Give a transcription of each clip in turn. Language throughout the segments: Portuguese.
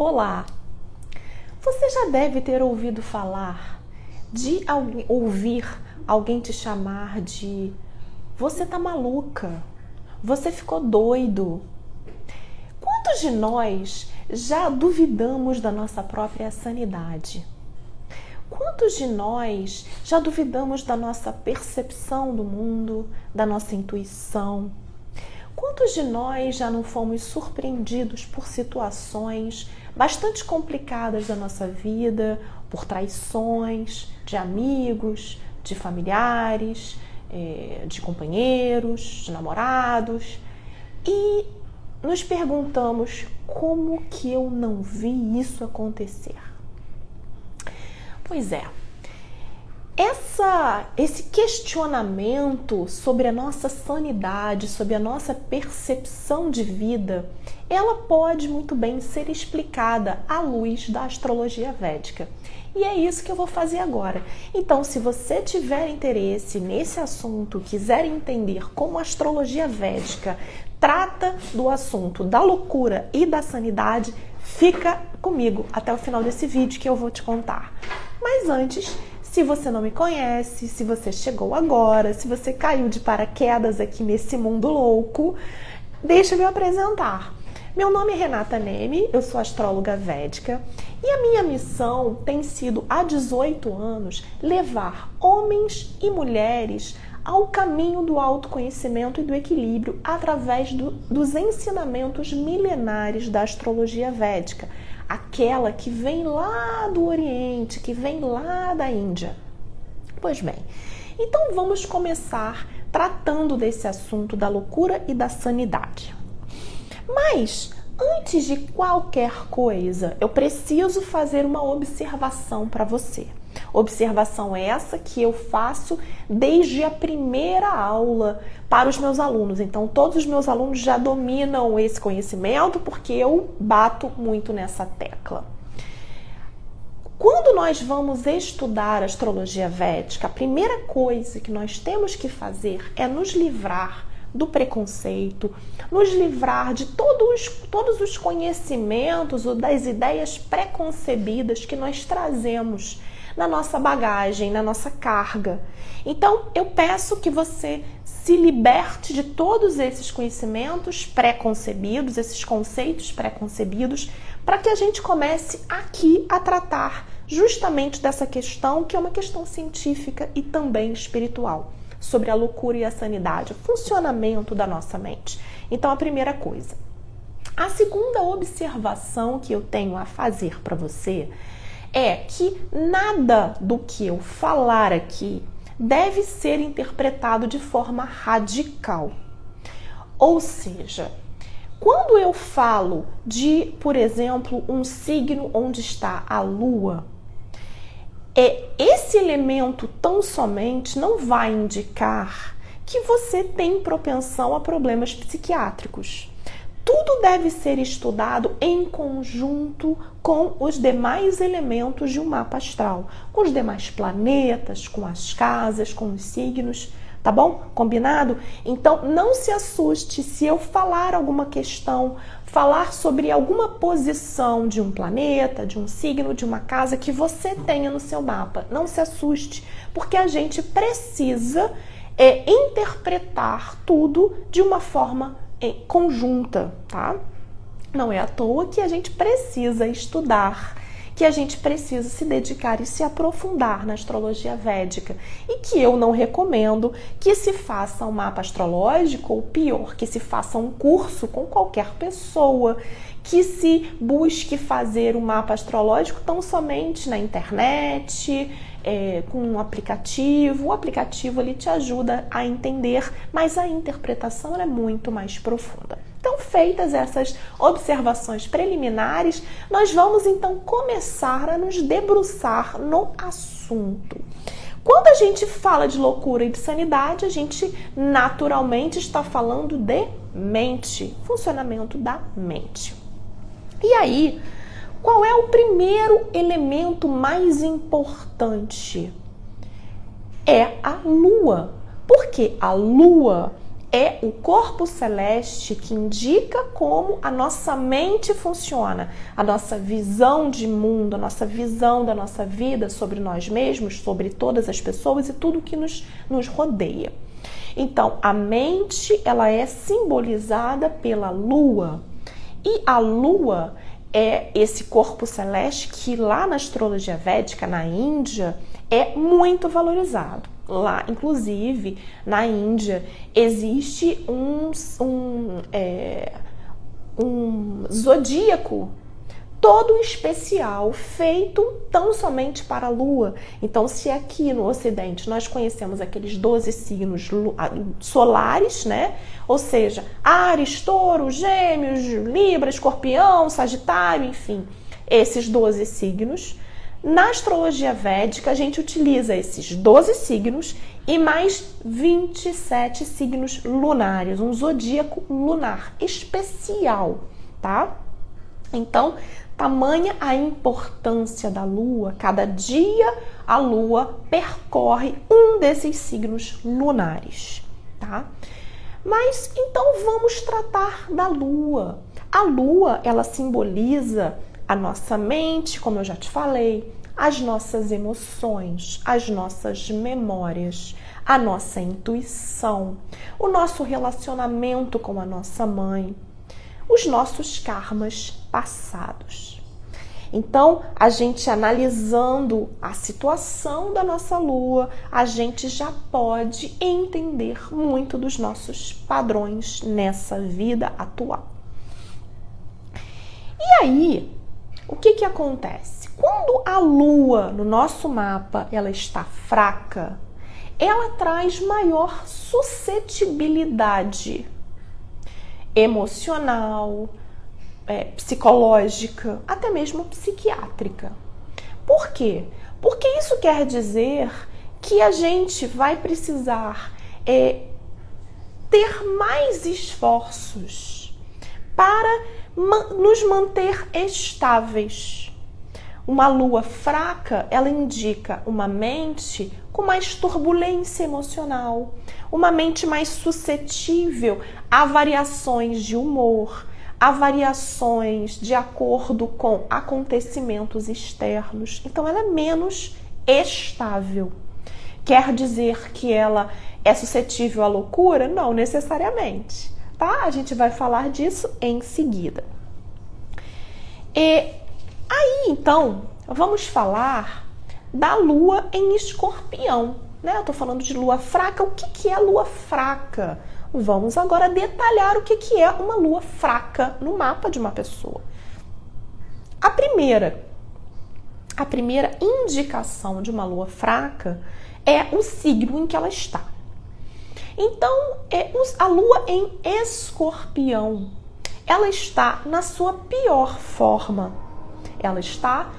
Olá! Você já deve ter ouvido falar de ouvir alguém te chamar de você tá maluca, você ficou doido. Quantos de nós já duvidamos da nossa própria sanidade? Quantos de nós já duvidamos da nossa percepção do mundo, da nossa intuição? Quantos de nós já não fomos surpreendidos por situações bastante complicadas da nossa vida, por traições de amigos, de familiares, de companheiros, de namorados, e nos perguntamos como que eu não vi isso acontecer? Pois é, esse questionamento sobre a nossa sanidade, sobre a nossa percepção de vida, ela pode muito bem ser explicada à luz da astrologia védica. E é isso que eu vou fazer agora. Então, se você tiver interesse nesse assunto, quiser entender como a astrologia védica trata do assunto da loucura e da sanidade, fica comigo até o final desse vídeo que eu vou te contar. Mas antes, se você não me conhece, se você chegou agora, se você caiu de paraquedas aqui nesse mundo louco, deixa eu me apresentar. Meu nome é Renata Neme, eu sou astróloga védica e a minha missão tem sido, há 18 anos, levar homens e mulheres ao caminho do autoconhecimento e do equilíbrio através dos ensinamentos milenares da astrologia védica, aquela que vem lá do Oriente, que vem lá da Índia. Pois bem, então vamos começar tratando desse assunto da loucura e da sanidade. Mas, antes de qualquer coisa, eu preciso fazer uma observação para você. Observação essa que eu faço desde a primeira aula para os meus alunos. Então, todos os meus alunos já dominam esse conhecimento porque eu bato muito nessa tecla. Quando nós vamos estudar astrologia védica, a primeira coisa que nós temos que fazer é nos livrar do preconceito, nos livrar de todos os conhecimentos ou das ideias preconcebidas que nós trazemos na nossa bagagem, na nossa carga. Então, eu peço que você se liberte de todos esses conhecimentos pré-concebidos, esses conceitos pré-concebidos, para que a gente comece aqui a tratar justamente dessa questão, que é uma questão científica e também espiritual, sobre a loucura e a sanidade, o funcionamento da nossa mente. Então, a primeira coisa. A segunda observação que eu tenho a fazer para você é que nada do que eu falar aqui deve ser interpretado de forma radical. Ou seja, quando eu falo de, por exemplo, um signo onde está a Lua, esse elemento tão somente não vai indicar que você tem propensão a problemas psiquiátricos. Tudo deve ser estudado em conjunto com os demais elementos de um mapa astral, com os demais planetas, com as casas, com os signos, tá bom? Combinado? Então, não se assuste se eu falar alguma questão, falar sobre alguma posição de um planeta, de um signo, de uma casa que você tenha no seu mapa. Não se assuste, porque a gente precisa interpretar tudo de uma forma conjunta, tá? Não é à toa que a gente precisa estudar, que a gente precisa se dedicar e se aprofundar na astrologia védica, e que eu não recomendo que se faça um mapa astrológico, ou pior, que se faça um curso com qualquer pessoa, que se busque fazer um mapa astrológico tão somente na internet, com um aplicativo. O aplicativo ele te ajuda a entender, mas a interpretação é muito mais profunda. Então, feitas essas observações preliminares, nós vamos então começar a nos debruçar no assunto. Quando a gente fala de loucura e de sanidade, a gente naturalmente está falando de mente, funcionamento da mente. E aí, qual é o primeiro elemento mais importante? É a Lua. Porque a Lua é o corpo celeste que indica como a nossa mente funciona, a nossa visão de mundo, a nossa visão da nossa vida sobre nós mesmos, sobre todas as pessoas e tudo que nos rodeia. Então, a mente, ela é simbolizada pela lua. E a lua é esse corpo celeste que lá na astrologia védica, na Índia, é muito valorizado. Lá, inclusive, na Índia, existe um zodíaco todo especial, feito tão somente para a Lua. Então, se aqui no Ocidente nós conhecemos aqueles 12 signos solares, né? Ou seja, Áries, Touro, Gêmeos, Libra, Escorpião, Sagitário, enfim, esses 12 signos. Na astrologia védica, a gente utiliza esses 12 signos e mais 27 signos lunares, um zodíaco lunar especial, tá? Então, tamanha a importância da Lua, cada dia a Lua percorre um desses signos lunares, tá? Mas então vamos tratar da Lua. A Lua, ela simboliza a nossa mente, como eu já te falei, as nossas emoções, as nossas memórias, a nossa intuição, o nosso relacionamento com a nossa mãe, os nossos karmas passados. Então, a gente analisando a situação da nossa Lua, a gente já pode entender muito dos nossos padrões nessa vida atual. E aí, o que acontece? Quando a Lua no nosso mapa ela está fraca, ela traz maior suscetibilidade emocional, psicológica, até mesmo psiquiátrica. Por quê? Porque isso quer dizer que a gente vai precisar ter mais esforços para nos manter estáveis. Uma lua fraca, ela indica uma mente com mais turbulência emocional, uma mente mais suscetível a variações de humor, a variações de acordo com acontecimentos externos. Então, ela é menos estável. Quer dizer que ela é suscetível à loucura? Não necessariamente, tá? A gente vai falar disso em seguida. Aí, então, vamos falar da Lua em Escorpião, né? Eu tô falando de Lua fraca. O que é Lua fraca? Vamos agora detalhar o que é uma Lua fraca no mapa de uma pessoa. A primeira indicação de uma Lua fraca é o signo em que ela está. Então, a Lua em Escorpião, ela está na sua pior forma. Ela está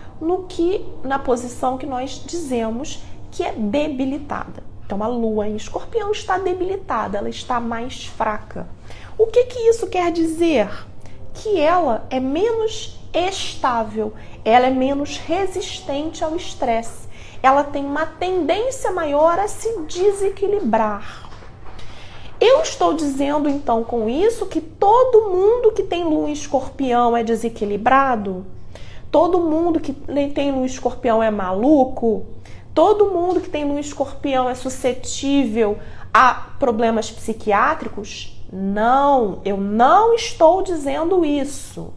na posição que nós dizemos que é debilitada. Então, a Lua em Escorpião está debilitada, ela está mais fraca. O que isso quer dizer? Que ela é menos estável, ela é menos resistente ao estresse. Ela tem uma tendência maior a se desequilibrar. Eu estou dizendo, então, com isso, que todo mundo que tem Lua em Escorpião é desequilibrado? Todo mundo que tem Lua em Escorpião é maluco? Todo mundo que tem Lua em Escorpião é suscetível a problemas psiquiátricos? Não, eu não estou dizendo isso.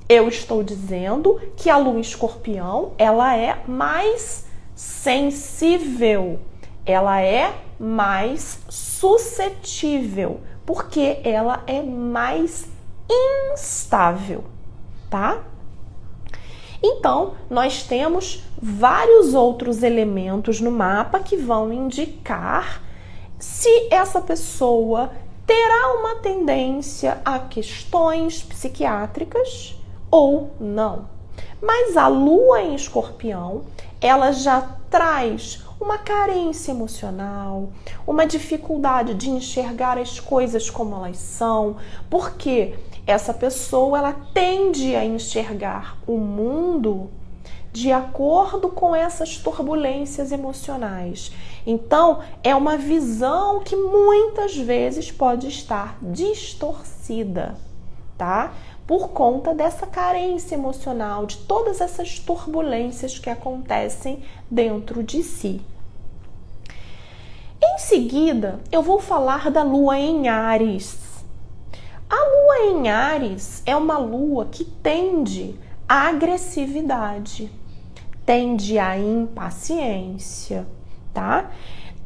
Eu estou dizendo que a Lua em Escorpião, ela é mais sensível, ela é mais suscetível, porque ela é mais instável, tá? Então, nós temos vários outros elementos no mapa que vão indicar se essa pessoa terá uma tendência a questões psiquiátricas ou não. Mas a Lua em Escorpião, ela já traz uma carência emocional, uma dificuldade de enxergar as coisas como elas são, porque essa pessoa ela tende a enxergar o mundo de acordo com essas turbulências emocionais. Então, é uma visão que muitas vezes pode estar distorcida, tá? Por conta dessa carência emocional, de todas essas turbulências que acontecem dentro de si. Em seguida, eu vou falar da lua em Áries. A lua em Áries é uma lua que tende à agressividade, tende à impaciência, tá?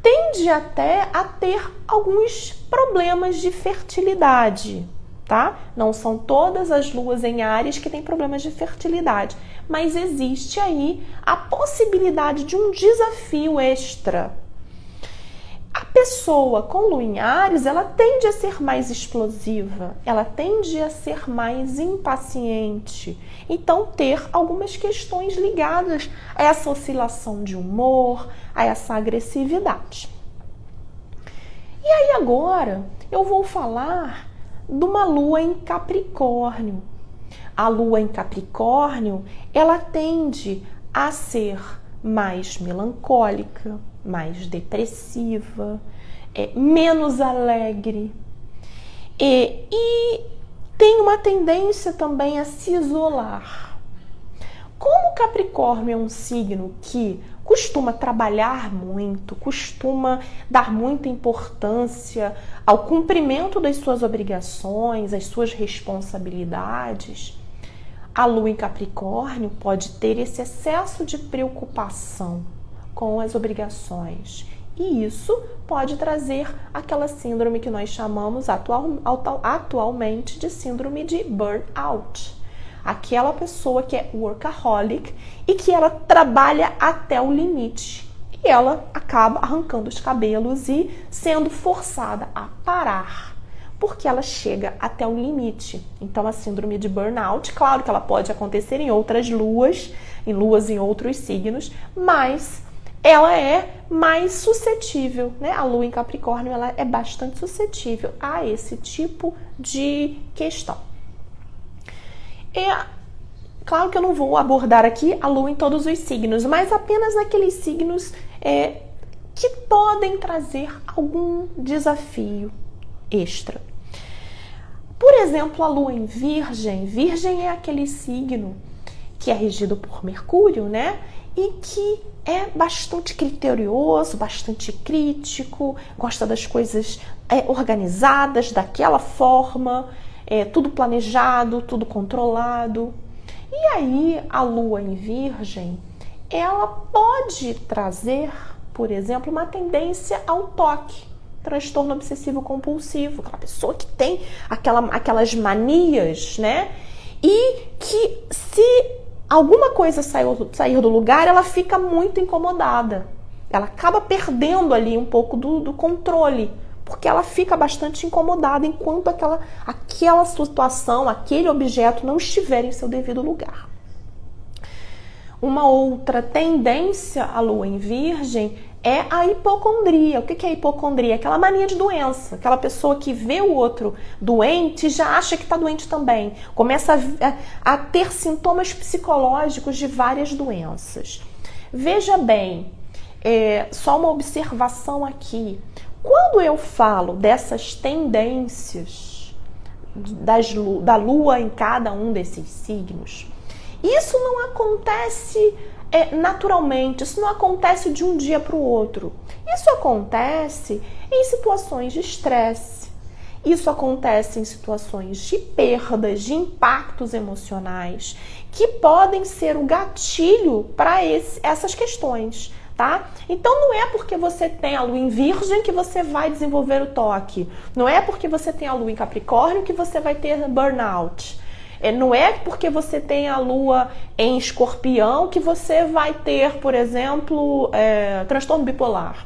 Tende até a ter alguns problemas de fertilidade, tá? Não são todas as luas em Áries que têm problemas de fertilidade, mas existe aí a possibilidade de um desafio extra. A pessoa com lua em Áries, ela tende a ser mais explosiva, ela tende a ser mais impaciente. Então, ter algumas questões ligadas a essa oscilação de humor, a essa agressividade. E aí agora, eu vou falar de uma lua em Capricórnio. A lua em Capricórnio, ela tende a ser mais melancólica, mais depressiva, menos alegre e tem uma tendência também a se isolar. Como o Capricórnio é um signo que costuma trabalhar muito, costuma dar muita importância ao cumprimento das suas obrigações, às suas responsabilidades, a lua em Capricórnio pode ter esse excesso de preocupação com as obrigações. E isso pode trazer aquela síndrome que nós chamamos atualmente de síndrome de burnout. Aquela pessoa que é workaholic e que ela trabalha até o limite. E ela acaba arrancando os cabelos e sendo forçada a parar, porque ela chega até o limite. Então, a síndrome de burnout, claro que ela pode acontecer em outras luas, em outros signos, mas ela é mais suscetível, né? A lua em Capricórnio, ela é bastante suscetível a esse tipo de questão. Claro que eu não vou abordar aqui a lua em todos os signos, mas apenas naqueles signos que podem trazer algum desafio extra. Por exemplo, a lua em Virgem. Virgem é aquele signo que é regido por Mercúrio, né? E que é bastante criterioso, bastante crítico, gosta das coisas organizadas daquela forma, tudo planejado, tudo controlado. E aí, a lua em Virgem, ela pode trazer, por exemplo, uma tendência ao toque, transtorno obsessivo compulsivo, aquela pessoa que tem aquelas manias, né? E que se alguma coisa sair do lugar, ela fica muito incomodada. Ela acaba perdendo ali um pouco do controle, porque ela fica bastante incomodada enquanto aquela situação, aquele objeto não estiver em seu devido lugar. Uma outra tendência à lua em Virgem é a hipocondria. O que é a hipocondria? Aquela mania de doença. Aquela pessoa que vê o outro doente e já acha que está doente também. Começa a ter sintomas psicológicos de várias doenças. Veja bem, só uma observação aqui. Quando eu falo dessas tendências da lua em cada um desses signos, isso não acontece naturalmente, isso não acontece de um dia para o outro. Isso acontece em situações de estresse, isso acontece em situações de perdas, de impactos emocionais, que podem ser o gatilho para essas questões, tá? Então não é porque você tem a lua em Virgem que você vai desenvolver o toque, não é porque você tem a lua em Capricórnio que você vai ter burnout. Não é porque você tem a lua em Escorpião que você vai ter, por exemplo, transtorno bipolar.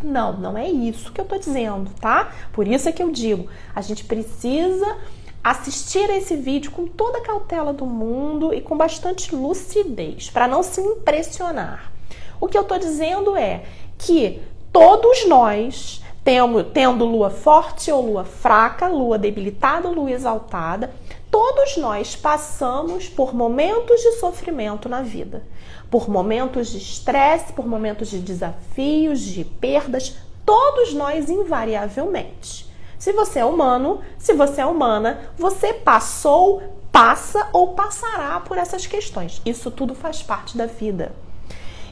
Não é isso que eu tô dizendo, tá? Por isso é que eu digo, a gente precisa assistir esse vídeo com toda a cautela do mundo e com bastante lucidez, para não se impressionar. O que eu tô dizendo é que todos nós, tendo lua forte ou lua fraca, lua debilitada ou lua exaltada, Todos nós passamos por momentos de sofrimento na vida, por momentos de estresse, por momentos de desafios, de perdas, todos nós invariavelmente. Se você é humano, se você é humana, você passou, passa ou passará por essas questões. Isso tudo faz parte da vida.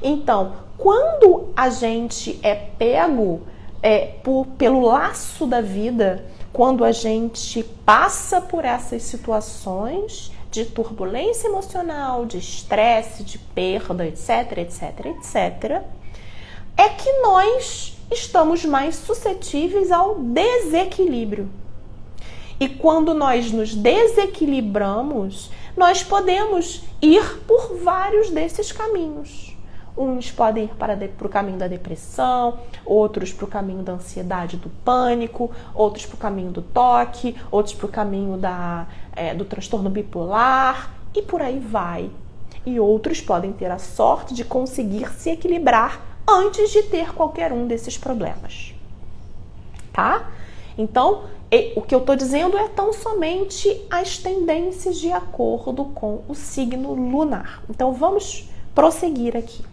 Então, quando a gente é pego pelo laço da vida, quando a gente passa por essas situações de turbulência emocional, de estresse, de perda, etc, etc, etc, é que nós estamos mais suscetíveis ao desequilíbrio. E quando nós nos desequilibramos, nós podemos ir por vários desses caminhos. Uns podem ir para o caminho da depressão, outros para o caminho da ansiedade, do pânico, outros para o caminho do toque, outros para o caminho do transtorno bipolar e por aí vai. E outros podem ter a sorte de conseguir se equilibrar antes de ter qualquer um desses problemas. Tá? Então, o que eu estou dizendo é tão somente as tendências de acordo com o signo lunar. Então, vamos prosseguir aqui.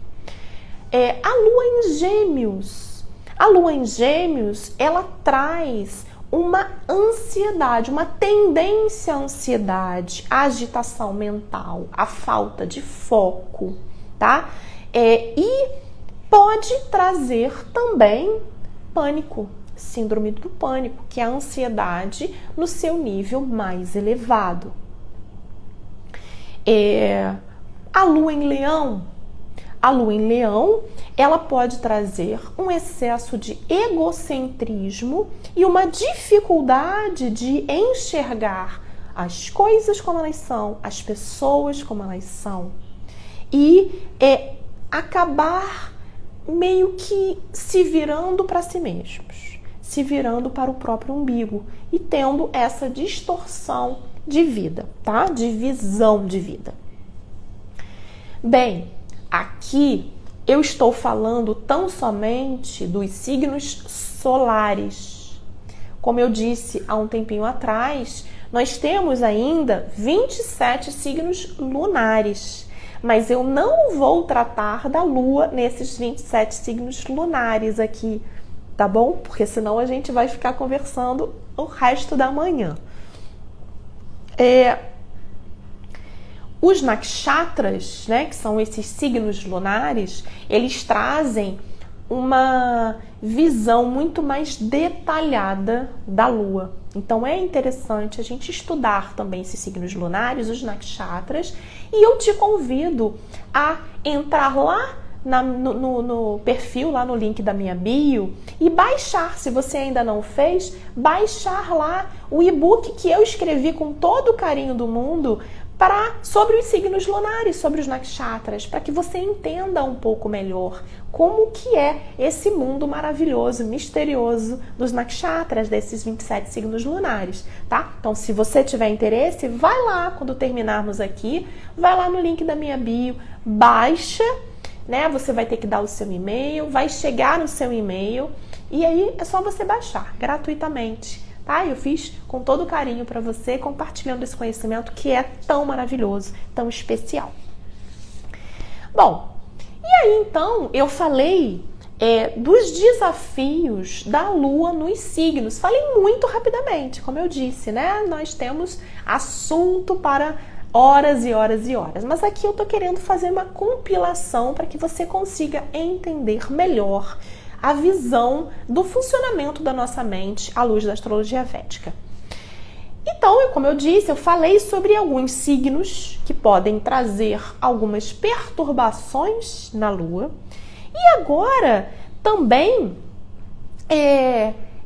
A Lua em Gêmeos. A Lua em Gêmeos, ela traz uma ansiedade, uma tendência à ansiedade, à agitação mental, à falta de foco, tá? E pode trazer também pânico, síndrome do pânico, que é a ansiedade no seu nível mais elevado. A Lua em Leão. A Lua em Leão, ela pode trazer um excesso de egocentrismo e uma dificuldade de enxergar as coisas como elas são, as pessoas como elas são. E acabar meio que se virando para si mesmos, se virando para o próprio umbigo e tendo essa distorção de vida, tá? De visão de vida. Bem, aqui eu estou falando tão somente dos signos solares. Como eu disse há um tempinho atrás, nós temos ainda 27 signos lunares, mas eu não vou tratar da Lua nesses 27 signos lunares aqui, tá bom? Porque senão a gente vai ficar conversando o resto da manhã. Os nakshatras, né, que são esses signos lunares, eles trazem uma visão muito mais detalhada da Lua. Então é interessante a gente estudar também esses signos lunares, os nakshatras, e eu te convido a entrar lá no perfil, lá no link da minha bio, e baixar, se você ainda não fez, baixar lá o e-book que eu escrevi com todo o carinho do mundo sobre os signos lunares, sobre os nakshatras, para que você entenda um pouco melhor como que é esse mundo maravilhoso, misterioso dos nakshatras, desses 27 signos lunares, tá? Então, se você tiver interesse, vai lá, quando terminarmos aqui, vai lá no link da minha bio, baixa, né? Você vai ter que dar o seu e-mail, vai chegar no seu e-mail, e aí é só você baixar, gratuitamente. Tá? Eu fiz com todo carinho para você, compartilhando esse conhecimento que é tão maravilhoso, tão especial. Bom, e aí então eu falei dos desafios da Lua nos signos. Falei muito rapidamente, como eu disse, né? Nós temos assunto para horas e horas e horas. Mas aqui eu tô querendo fazer uma compilação para que você consiga entender melhor a visão do funcionamento da nossa mente à luz da astrologia védica. Então, como eu disse, eu falei sobre alguns signos que podem trazer algumas perturbações na Lua. E agora, também,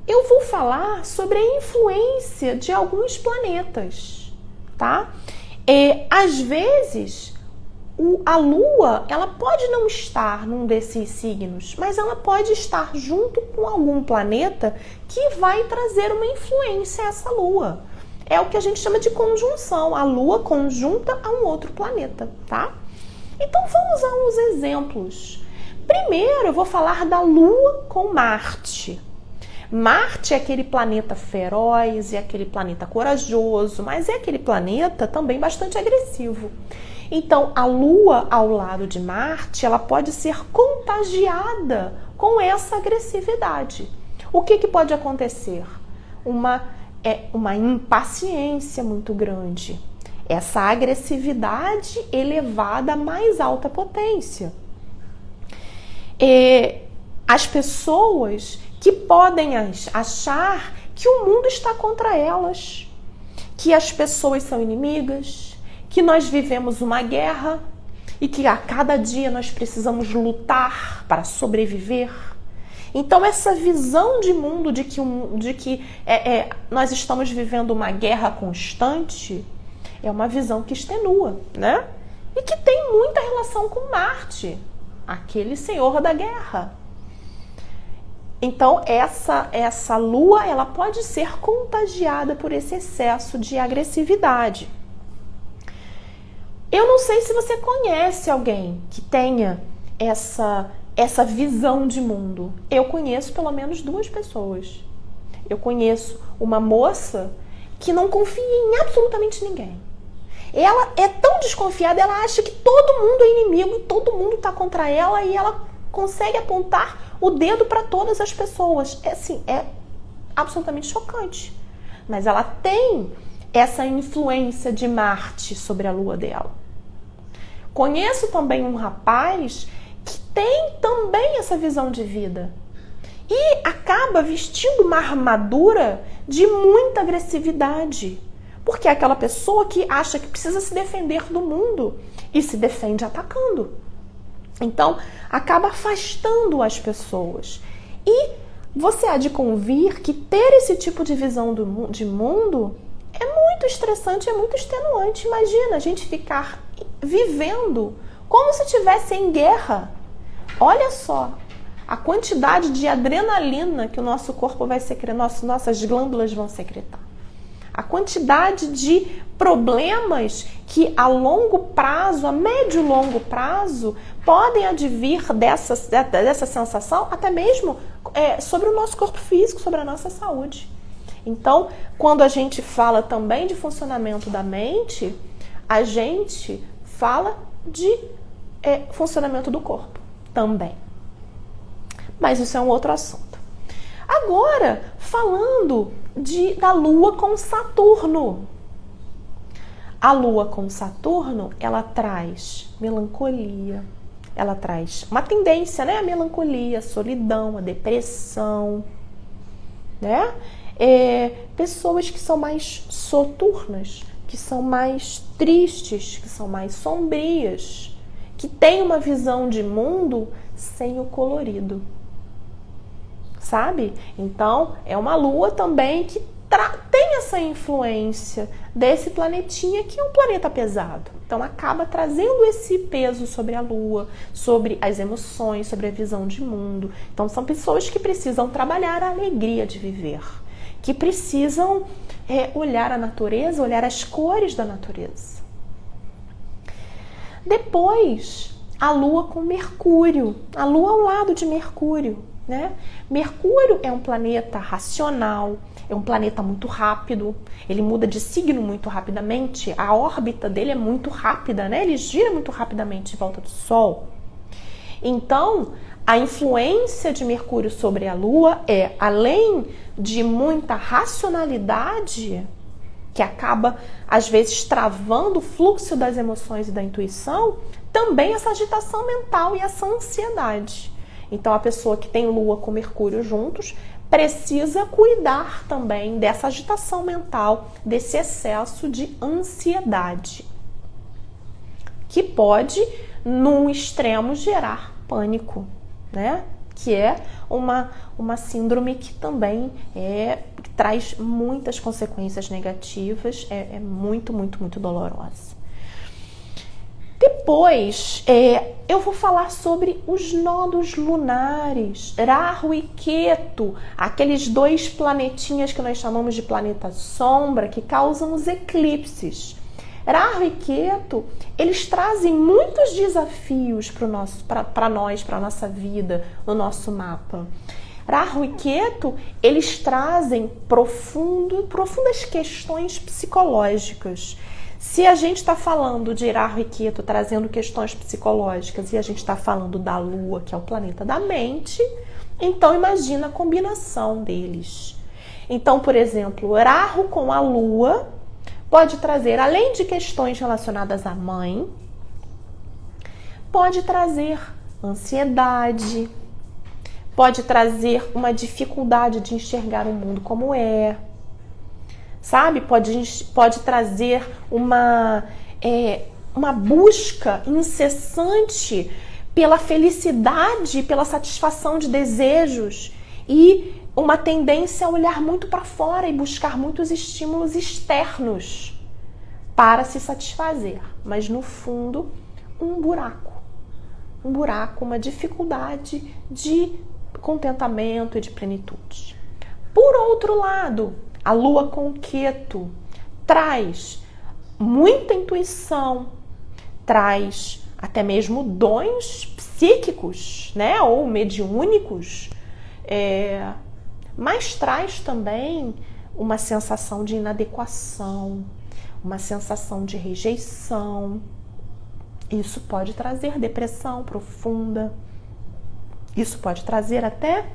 eu vou falar sobre a influência de alguns planetas, tá? Às vezes, a Lua, ela pode não estar num desses signos, mas ela pode estar junto com algum planeta que vai trazer uma influência a essa Lua. É o que a gente chama de conjunção, a Lua conjunta a um outro planeta, tá? Então vamos a uns exemplos. Primeiro eu vou falar da Lua com Marte. Marte é aquele planeta feroz, é aquele planeta corajoso, mas é aquele planeta também bastante agressivo. Então, a Lua ao lado de Marte, ela pode ser contagiada com essa agressividade. O que pode acontecer? Uma impaciência muito grande. Essa agressividade elevada à mais alta potência. As pessoas que podem achar que o mundo está contra elas, que as pessoas são inimigas, que nós vivemos uma guerra e que a cada dia nós precisamos lutar para sobreviver. Então essa visão de mundo de que nós estamos vivendo uma guerra constante é uma visão que extenua, né? E que tem muita relação com Marte, aquele senhor da guerra. Então essa Lua, ela pode ser contagiada por esse excesso de agressividade. Eu não sei se você conhece alguém que tenha essa visão de mundo. Eu conheço pelo menos 2 pessoas. Eu conheço uma moça que não confia em absolutamente ninguém. Ela é tão desconfiada, ela acha que todo mundo é inimigo e todo mundo está contra ela e ela consegue apontar o dedo para todas as pessoas. É absolutamente chocante. Mas ela tem essa influência de Marte sobre a Lua dela. Conheço também um rapaz que tem também essa visão de vida e acaba vestindo uma armadura de muita agressividade, porque é aquela pessoa que acha que precisa se defender do mundo e se defende atacando. Então, acaba afastando as pessoas. E você há de convir que ter esse tipo de visão de mundo é muito estressante, é muito extenuante. Imagina a gente ficar vivendo como se estivesse em guerra. Olha só a quantidade de adrenalina que o nosso corpo vai secretar, nossas glândulas vão secretar. A quantidade de problemas que a longo prazo, a médio e longo prazo, podem advir dessa sensação, até mesmo sobre o nosso corpo físico, sobre a nossa saúde. Então, quando a gente fala também de funcionamento da mente, a gente fala de funcionamento do corpo também. Mas isso é um outro assunto. Agora, falando da Lua com Saturno. A Lua com Saturno, ela traz melancolia, ela traz uma tendência, né? A melancolia, a solidão, a depressão, né? Pessoas que são mais soturnas, que são mais tristes, que são mais sombrias, que têm uma visão de mundo sem o colorido. Sabe? Então, é uma Lua também que tem essa influência desse planetinha que é um planeta pesado. Então, acaba trazendo esse peso sobre a Lua, sobre as emoções, sobre a visão de mundo. Então, são pessoas que precisam trabalhar a alegria de viver, que precisam olhar a natureza, olhar as cores da natureza. Depois, a Lua com Mercúrio. A Lua ao lado de Mercúrio. Né? Mercúrio é um planeta racional, é um planeta muito rápido, ele muda de signo muito rapidamente, a órbita dele é muito rápida, né? Ele gira muito rapidamente em volta do Sol. Então, a influência de Mercúrio sobre a Lua além de muita racionalidade, que acaba, às vezes, travando o fluxo das emoções e da intuição, também essa agitação mental e essa ansiedade. Então, a pessoa que tem Lua com Mercúrio juntos precisa cuidar também dessa agitação mental, desse excesso de ansiedade, que pode, num extremo, gerar pânico, né? Que é uma síndrome que também que traz muitas consequências negativas, é muito, muito, muito dolorosa. Depois, eu vou falar sobre os nodos lunares, Rahu e Ketu, aqueles 2 planetinhas que nós chamamos de planeta sombra, que causam os eclipses. Rahu e Ketu, eles trazem muitos desafios para nós, para a nossa vida, no nosso mapa. Rahu e Ketu, eles trazem profundas questões psicológicas. Se a gente está falando de Rahu e Ketu trazendo questões psicológicas e a gente está falando da Lua, que é o planeta da mente, então imagina a combinação deles. Então, por exemplo, Rahu com a Lua pode trazer, além de questões relacionadas à mãe, pode trazer ansiedade, pode trazer uma dificuldade de enxergar o mundo como é, sabe? Pode trazer uma busca incessante pela felicidade, pela satisfação de desejos e uma tendência a olhar muito para fora e buscar muitos estímulos externos para se satisfazer. Mas no fundo, um buraco, uma dificuldade de contentamento e de plenitude. Por outro lado, a Lua com Ketu traz muita intuição, traz até mesmo dons psíquicos, né, ou mediúnicos, mas traz também uma sensação de inadequação, uma sensação de rejeição. Isso pode trazer depressão profunda, isso pode trazer até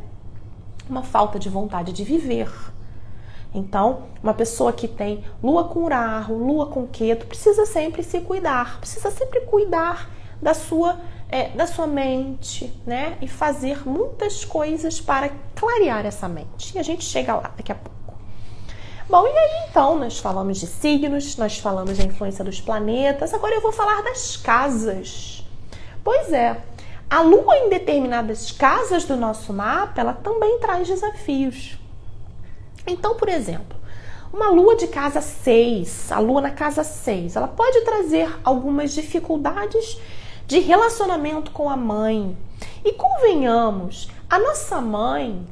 uma falta de vontade de viver. Então, uma pessoa que tem Lua com Rahu, Lua com Ketu, precisa sempre se cuidar, precisa sempre cuidar da sua mente, né? E fazer muitas coisas para clarear essa mente. E a gente chega lá daqui a pouco. Bom, e aí então nós falamos de signos, nós falamos da influência dos planetas, agora eu vou falar das casas. Pois é, a Lua em determinadas casas do nosso mapa, ela também traz desafios. Então, por exemplo, uma Lua de casa 6, a Lua na casa 6, ela pode trazer algumas dificuldades de relacionamento com a mãe. E convenhamos, a nossa mãe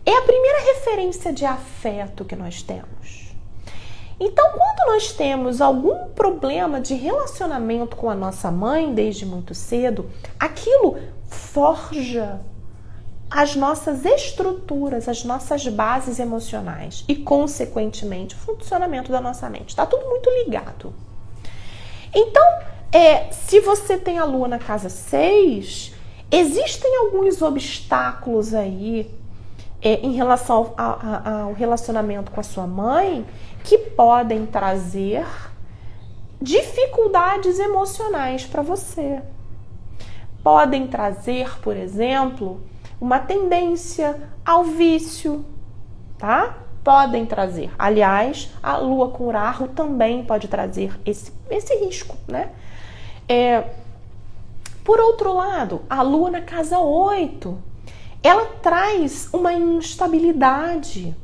é a primeira referência de afeto que nós temos. Então, quando nós temos algum problema de relacionamento com a nossa mãe desde muito cedo, aquilo forja as nossas estruturas, as nossas bases emocionais e, consequentemente, o funcionamento da nossa mente. Está tudo muito ligado. Então, se você tem a Lua na casa 6, existem alguns obstáculos aí em relação ao relacionamento com a sua mãe que podem trazer dificuldades emocionais para você. Podem trazer, por exemplo, uma tendência ao vício, tá? Podem trazer. Aliás, a Lua com Rahu também pode trazer esse risco, né? Por outro lado, a Lua na casa 8, ela traz uma instabilidade,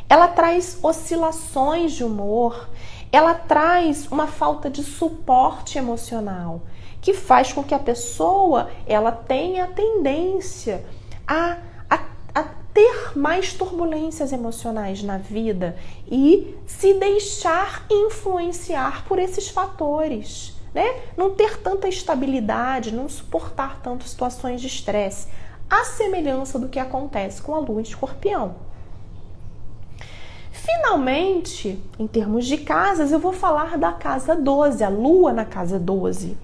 ela traz oscilações de humor, ela traz uma falta de suporte emocional, que faz com que a pessoa ela tenha a tendência a ter mais turbulências emocionais na vida e se deixar influenciar por esses fatores, né? Não ter tanta estabilidade, não suportar tanto situações de estresse, à semelhança do que acontece com a Lua em Escorpião. Finalmente, em termos de casas, eu vou falar da casa 12, a Lua na casa 12.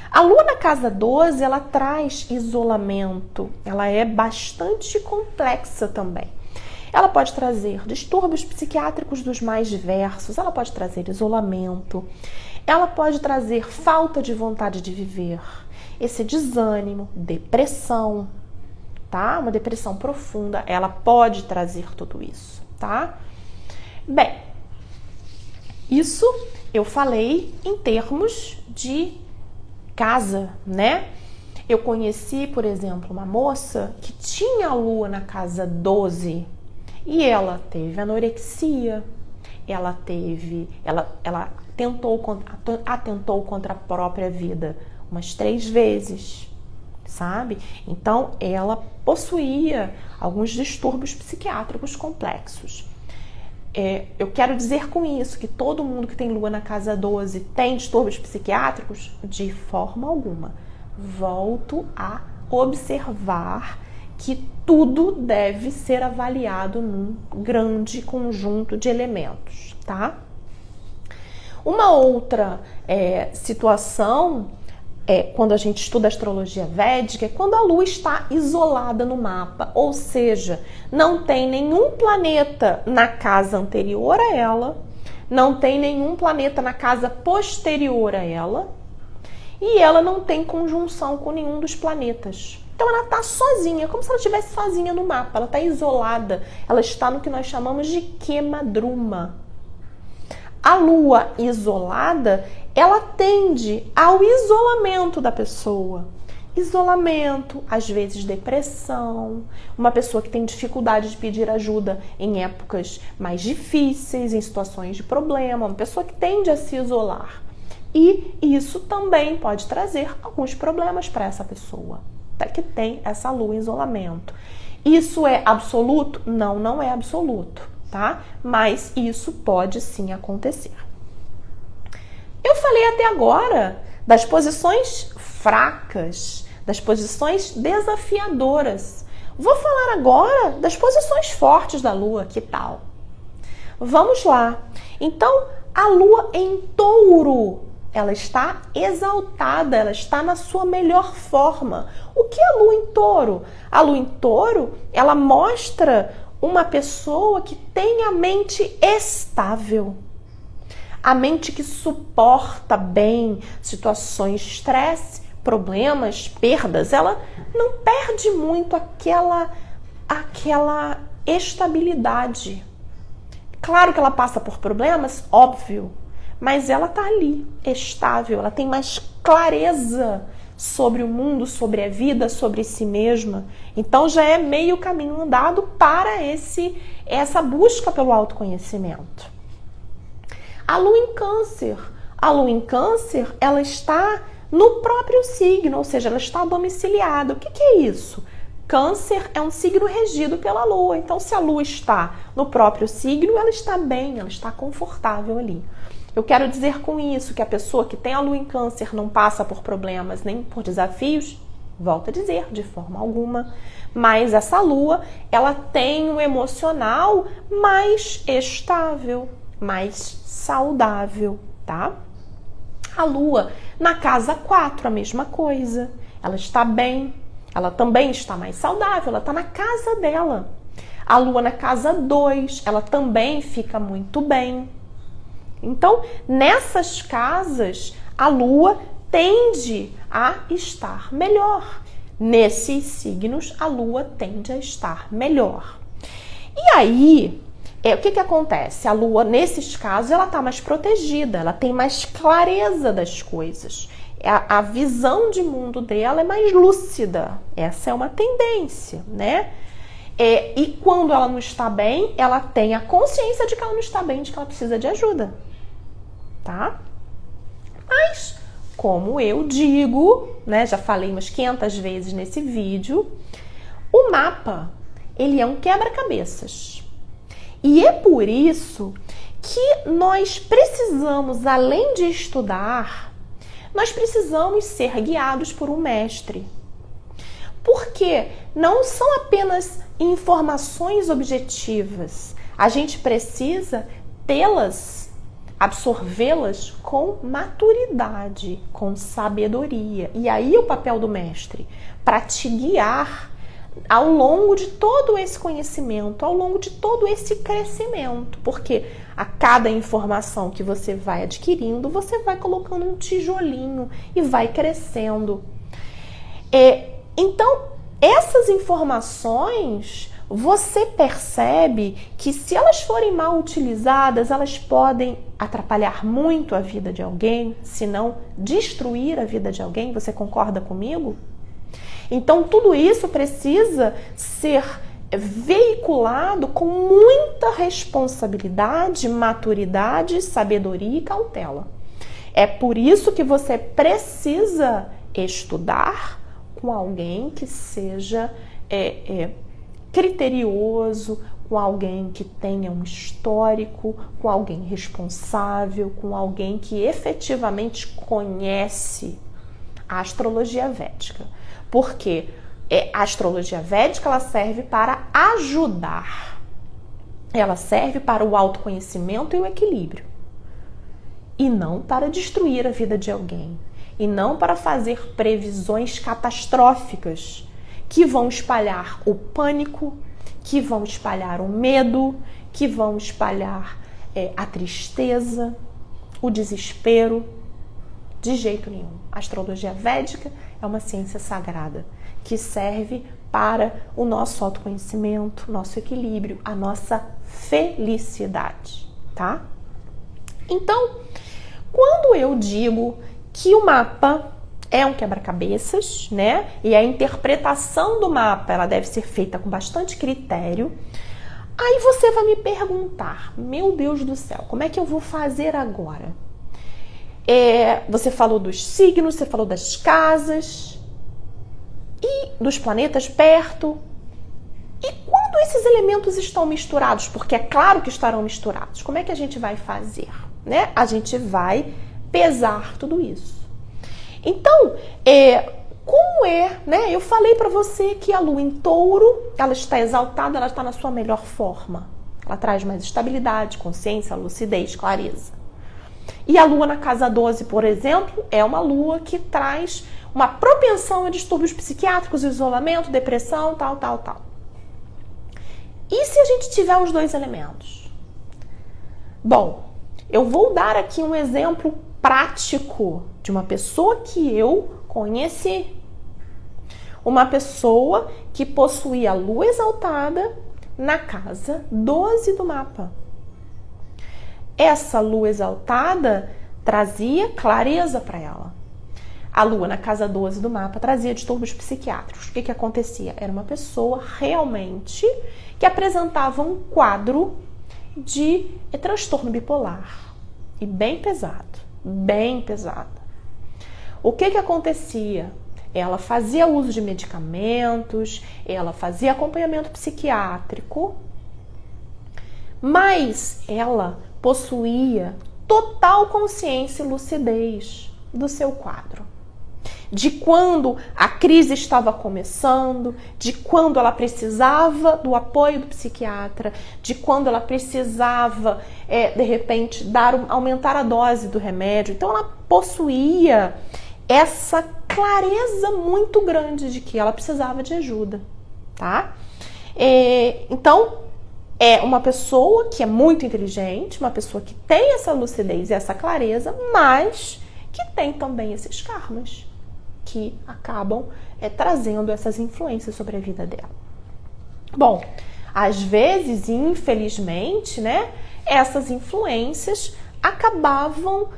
A Lua na casa 12, ela traz isolamento, ela é bastante complexa também. Ela pode trazer distúrbios psiquiátricos dos mais diversos, ela pode trazer isolamento, ela pode trazer falta de vontade de viver, esse desânimo, depressão, tá? Uma depressão profunda, ela pode trazer tudo isso, tá? Bem, isso eu falei em termos de casa, né? Eu conheci, por exemplo, uma moça que tinha a Lua na casa 12 e ela teve anorexia, ela atentou contra a própria vida umas 3 vezes, sabe? Então, ela possuía alguns distúrbios psiquiátricos complexos. Eu quero dizer com isso que todo mundo que tem Lua na casa 12 tem distúrbios psiquiátricos? De forma alguma. Volto a observar que tudo deve ser avaliado num grande conjunto de elementos, tá? Uma outra situação quando a gente estuda astrologia védica, é quando a Lua está isolada no mapa, ou seja, não tem nenhum planeta na casa anterior a ela, não tem nenhum planeta na casa posterior a ela, e ela não tem conjunção com nenhum dos planetas. Então ela está sozinha, como se ela estivesse sozinha no mapa, ela está isolada, ela está no que nós chamamos de Kemadruma. A Lua isolada, ela tende ao isolamento da pessoa. Isolamento, às vezes depressão, uma pessoa que tem dificuldade de pedir ajuda em épocas mais difíceis, em situações de problema, uma pessoa que tende a se isolar. E isso também pode trazer alguns problemas para essa pessoa, que tem essa Lua em isolamento. Isso é absoluto? Não, não é absoluto. Tá? Mas isso pode sim acontecer. Eu falei até agora das posições fracas, das posições desafiadoras. Vou falar agora das posições fortes da Lua, que tal? Vamos lá. Então, a Lua em Touro, ela está exaltada, ela está na sua melhor forma. O que é a Lua em Touro? A Lua em Touro, ela mostra uma pessoa que tem a mente estável, a mente que suporta bem situações de estresse, problemas, perdas. Ela não perde muito aquela estabilidade. Claro que ela passa por problemas, óbvio, mas ela tá ali, estável, ela tem mais clareza sobre o mundo, sobre a vida, sobre si mesma. Então já é meio caminho andado para essa busca pelo autoconhecimento. A Lua em Câncer. A Lua em Câncer, ela está no próprio signo, ou seja, ela está domiciliada. O que é isso? Câncer é um signo regido pela Lua. Então, se a Lua está no próprio signo, ela está bem, ela está confortável ali. Eu quero dizer com isso que a pessoa que tem a Lua em Câncer não passa por problemas nem por desafios? Volto a dizer, de forma alguma. Mas essa Lua, ela tem um emocional mais estável, mais saudável, tá? A Lua na casa 4, a mesma coisa. Ela está bem, ela também está mais saudável, ela está na casa dela. A Lua na casa 2, ela também fica muito bem. Então, nessas casas, a Lua tende a estar melhor. Nesses signos, a Lua tende a estar melhor. E aí, o que acontece? A Lua, nesses casos, ela está mais protegida, ela tem mais clareza das coisas. A visão de mundo dela é mais lúcida. Essa é uma tendência, né? E quando ela não está bem, ela tem a consciência de que ela não está bem, de que ela precisa de ajuda. Tá? Mas, como eu digo, né, já falei umas 500 vezes nesse vídeo, o mapa, ele é um quebra-cabeças. E é por isso que nós precisamos, além de estudar, nós precisamos ser guiados por um mestre. Porque não são apenas informações objetivas. A gente precisa tê-las, absorvê-las com maturidade, com sabedoria. E aí o papel do mestre, para te guiar ao longo de todo esse conhecimento, ao longo de todo esse crescimento. Porque a cada informação que você vai adquirindo, você vai colocando um tijolinho e vai crescendo. Então, essas informações, você percebe que se elas forem mal utilizadas, elas podem atrapalhar muito a vida de alguém, se não destruir a vida de alguém. Você concorda comigo? Então, tudo isso precisa ser veiculado com muita responsabilidade, maturidade, sabedoria e cautela. É por isso que você precisa estudar com alguém que seja criterioso, com alguém que tenha um histórico, com alguém responsável, com alguém que efetivamente conhece a astrologia védica. Porque A astrologia védica, ela serve para ajudar. Ela serve para o autoconhecimento e o equilíbrio. E não para destruir a vida de alguém. E não para fazer previsões catastróficas que vão espalhar o pânico, que vão espalhar o medo, que vão espalhar a tristeza, o desespero. De jeito nenhum. A astrologia védica é uma ciência sagrada que serve para o nosso autoconhecimento, nosso equilíbrio, a nossa felicidade, tá? Então, quando eu digo que o mapa é um quebra-cabeças, né? E a interpretação do mapa, ela deve ser feita com bastante critério. Aí você vai me perguntar, meu Deus do céu, como é que eu vou fazer agora? Você falou dos signos, você falou das casas e dos planetas perto. E quando esses elementos estão misturados, porque é claro que estarão misturados, como é que a gente vai fazer? Né? A gente vai pesar tudo isso. Então, como né? Eu falei para você que a lua em touro, ela está exaltada, ela está na sua melhor forma. Ela traz mais estabilidade, consciência, lucidez, clareza. E a lua na casa 12, por exemplo, é uma lua que traz uma propensão a distúrbios psiquiátricos, isolamento, depressão, tal. E se a gente tiver os dois elementos? Bom, eu vou dar aqui um exemplo prático de uma pessoa que eu conheci. Uma pessoa que possuía a lua exaltada na casa 12 do mapa. Essa lua exaltada trazia clareza para ela. A lua na casa 12 do mapa trazia distúrbios psiquiátricos. O que acontecia? Era uma pessoa realmente que apresentava um quadro de transtorno bipolar. E bem pesado, bem pesado. O que acontecia? Ela fazia uso de medicamentos, ela fazia acompanhamento psiquiátrico, mas ela possuía total consciência e lucidez do seu quadro. De quando a crise estava começando, de quando ela precisava do apoio do psiquiatra, de quando ela precisava, de repente, aumentar a dose do remédio. Então, ela possuía essa clareza muito grande de que ela precisava de ajuda, tá? Então, é uma pessoa que é muito inteligente, uma pessoa que tem essa lucidez e essa clareza, mas que tem também esses karmas que acabam trazendo essas influências sobre a vida dela. Bom, às vezes, infelizmente, né, essas influências acabavam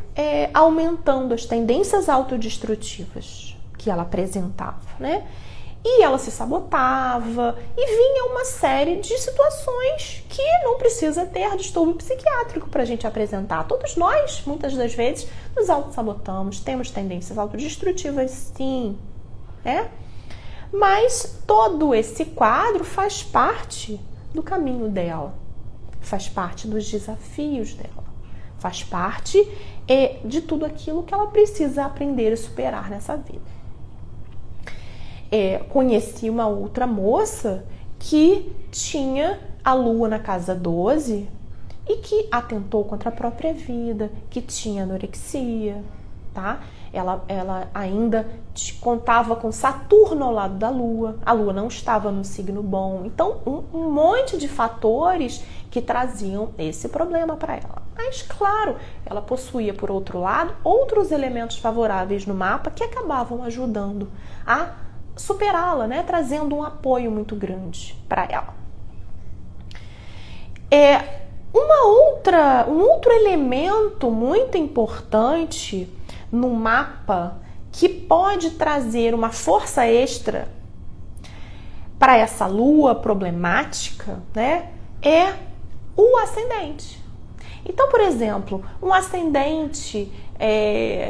aumentando as tendências autodestrutivas que ela apresentava, né? E ela se sabotava e vinha uma série de situações que não precisa ter distúrbio psiquiátrico para a gente apresentar. Todos nós, muitas das vezes, nos autossabotamos, temos tendências autodestrutivas, sim, né? Mas todo esse quadro faz parte do caminho dela, faz parte dos desafios dela, faz parte de tudo aquilo que ela precisa aprender e superar nessa vida. Conheci uma outra moça que tinha a lua na casa 12 e que atentou contra a própria vida, que tinha anorexia, tá? Ela ainda contava com Saturno ao lado da lua, a lua não estava no signo bom. Então, um monte de fatores que traziam esse problema para ela. Mas, claro, ela possuía, por outro lado, outros elementos favoráveis no mapa que acabavam ajudando a superá-la, né? Trazendo um apoio muito grande para ela. Um outro elemento muito importante no mapa que pode trazer uma força extra para essa lua problemática, né? É o ascendente. Então, por exemplo, um ascendente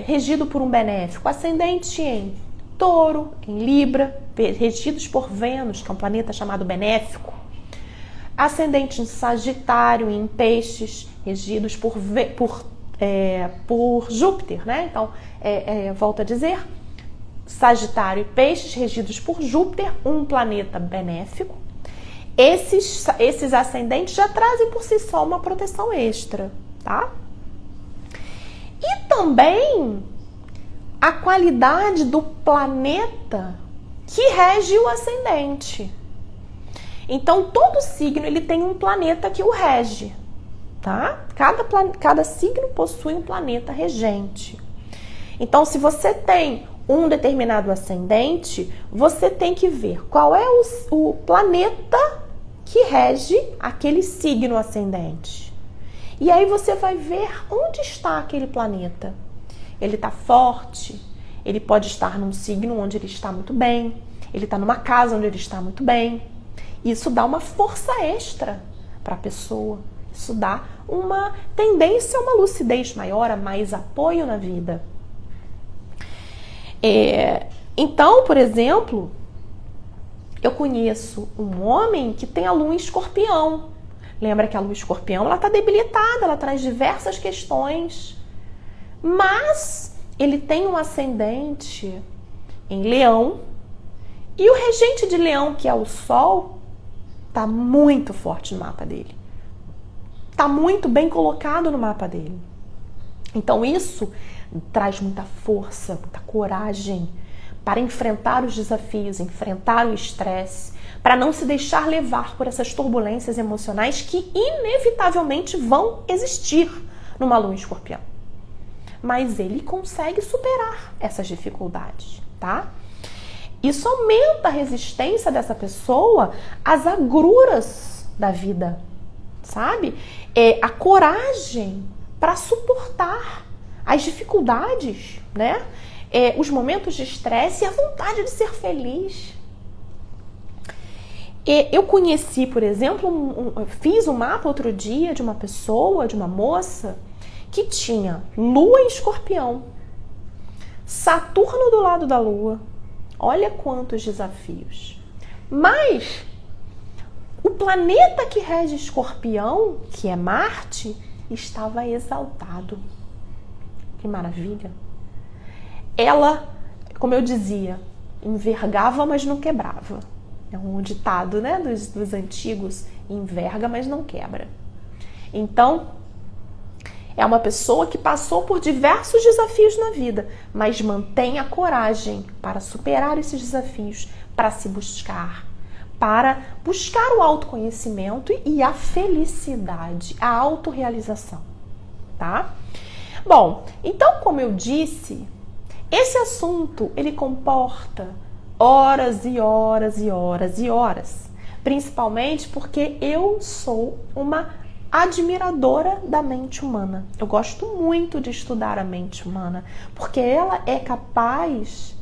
regido por um benéfico, ascendente em Touro, em Libra, regidos por Vênus, que é um planeta chamado benéfico. Ascendente em Sagitário e em Peixes, regidos por Júpiter, né? Então, volto a dizer, Sagitário e Peixes, regidos por Júpiter, um planeta benéfico. Esses ascendentes já trazem por si só uma proteção extra, tá? E também a qualidade do planeta que rege o ascendente. Então, todo signo ele tem um planeta que o rege, tá? Cada signo possui um planeta regente. Então, se você tem um determinado ascendente, você tem que ver qual é o planeta que rege aquele signo ascendente. E aí você vai ver onde está aquele planeta. Ele está forte, ele pode estar num signo onde ele está muito bem, ele está numa casa onde ele está muito bem. Isso dá uma força extra para a pessoa. Isso dá uma tendência a uma lucidez maior, a mais apoio na vida. Então, por exemplo, eu conheço um homem que tem a lua em Escorpião. Lembra que a lua em Escorpião ela está debilitada, ela traz diversas questões. Mas ele tem um ascendente em Leão e o regente de Leão, que é o Sol, está muito forte no mapa dele. Está muito bem colocado no mapa dele. Então isso traz muita força, muita coragem para enfrentar os desafios, enfrentar o estresse, para não se deixar levar por essas turbulências emocionais que inevitavelmente vão existir numa lua em Escorpião. Mas ele consegue superar essas dificuldades, tá? Isso aumenta a resistência dessa pessoa às agruras da vida, sabe? A coragem para suportar as dificuldades, né? Os momentos de estresse e a vontade de ser feliz. Eu conheci, por exemplo, fiz um mapa outro dia de uma pessoa, de uma moça, que tinha Lua em Escorpião, Saturno do lado da Lua. Olha quantos desafios. Mas o planeta que rege Escorpião, que é Marte, estava exaltado. Que maravilha. Ela, como eu dizia, envergava, mas não quebrava. É um ditado, né, dos antigos, enverga, mas não quebra. Então, é uma pessoa que passou por diversos desafios na vida, mas mantém a coragem para superar esses desafios, para se buscar, para buscar o autoconhecimento e a felicidade, a autorrealização, tá? Bom, então, como eu disse, esse assunto, ele comporta horas e horas e horas e horas, principalmente porque eu sou uma admiradora da mente humana. Eu gosto muito de estudar a mente humana, porque ela é capaz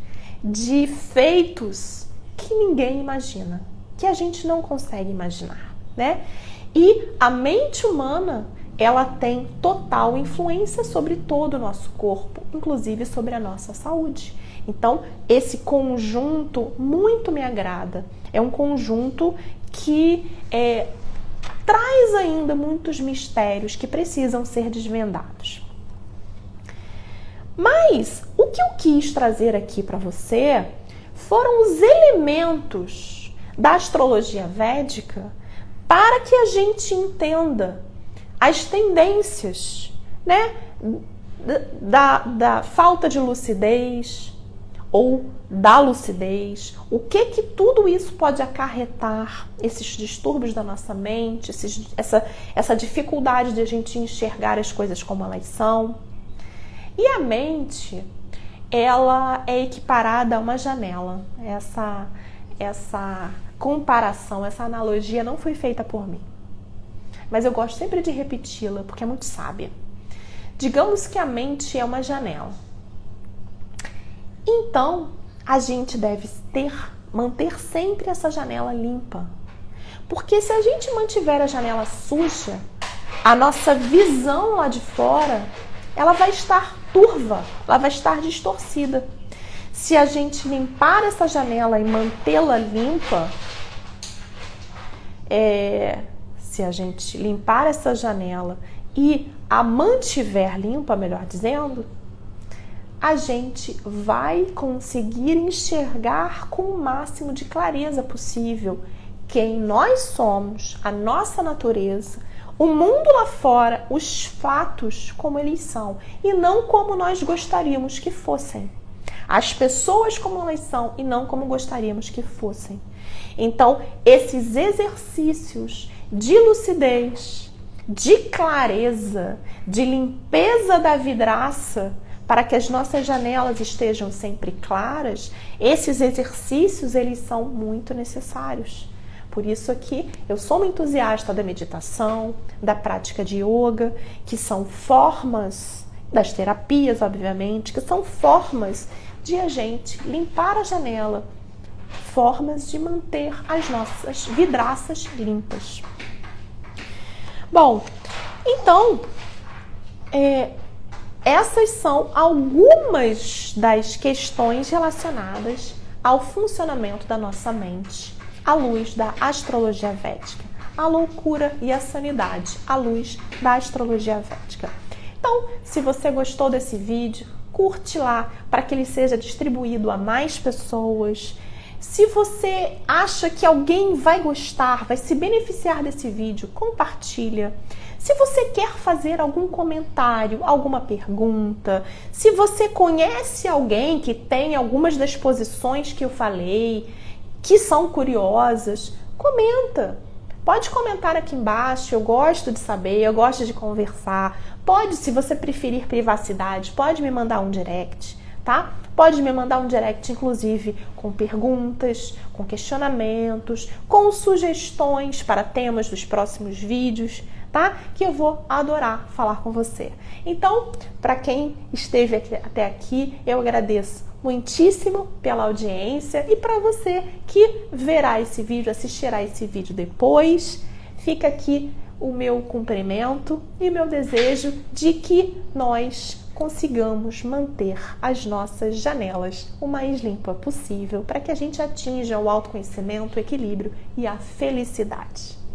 de feitos que ninguém imagina, que a gente não consegue imaginar, né? E a mente humana, ela tem total influência sobre todo o nosso corpo, inclusive sobre a nossa saúde. Então, esse conjunto muito me agrada. É um conjunto que traz ainda muitos mistérios que precisam ser desvendados. Mas o que eu quis trazer aqui para você foram os elementos da astrologia védica para que a gente entenda as tendências, né, da falta de lucidez ou da lucidez, o que tudo isso pode acarretar, esses distúrbios da nossa mente, essa dificuldade de a gente enxergar as coisas como elas são. E a mente, ela é equiparada a uma janela. Essa comparação, essa analogia não foi feita por mim, mas eu gosto sempre de repeti-la porque é muito sábia. Digamos que a mente é uma janela. Então, a gente deve manter sempre essa janela limpa. Porque se a gente mantiver a janela suja, a nossa visão lá de fora, ela vai estar turva, ela vai estar distorcida. Se a gente limpar essa janela e mantê-la limpa, se a gente limpar essa janela e a mantiver limpa, melhor dizendo, a gente vai conseguir enxergar com o máximo de clareza possível quem nós somos, a nossa natureza, o mundo lá fora, os fatos como eles são e não como nós gostaríamos que fossem. As pessoas como elas são e não como gostaríamos que fossem. Então, esses exercícios de lucidez, de clareza, de limpeza da vidraça, para que as nossas janelas estejam sempre claras, esses exercícios, eles são muito necessários. Por isso aqui, eu sou uma entusiasta da meditação, da prática de yoga, que são formas, das terapias, obviamente, que são formas de a gente limpar a janela, formas de manter as nossas vidraças limpas. Bom, então, essas são algumas das questões relacionadas ao funcionamento da nossa mente à luz da astrologia védica, a loucura e a sanidade à luz da astrologia védica. Então, se você gostou desse vídeo, curte lá para que ele seja distribuído a mais pessoas. Se você acha que alguém vai gostar, vai se beneficiar desse vídeo, compartilha. Se você quer fazer algum comentário, alguma pergunta, se você conhece alguém que tem algumas das posições que eu falei, que são curiosas, comenta. Pode comentar aqui embaixo, eu gosto de saber, eu gosto de conversar. Pode, se você preferir privacidade, pode me mandar um direct, tá? Pode me mandar um direct, inclusive, com perguntas, com questionamentos, com sugestões para temas dos próximos vídeos, tá? Que eu vou adorar falar com você. Então, para quem esteve até aqui, eu agradeço muitíssimo pela audiência e para você que verá esse vídeo, assistirá esse vídeo depois, fica aqui o meu cumprimento e o meu desejo de que nós consigamos manter as nossas janelas o mais limpa possível para que a gente atinja o autoconhecimento, o equilíbrio e a felicidade.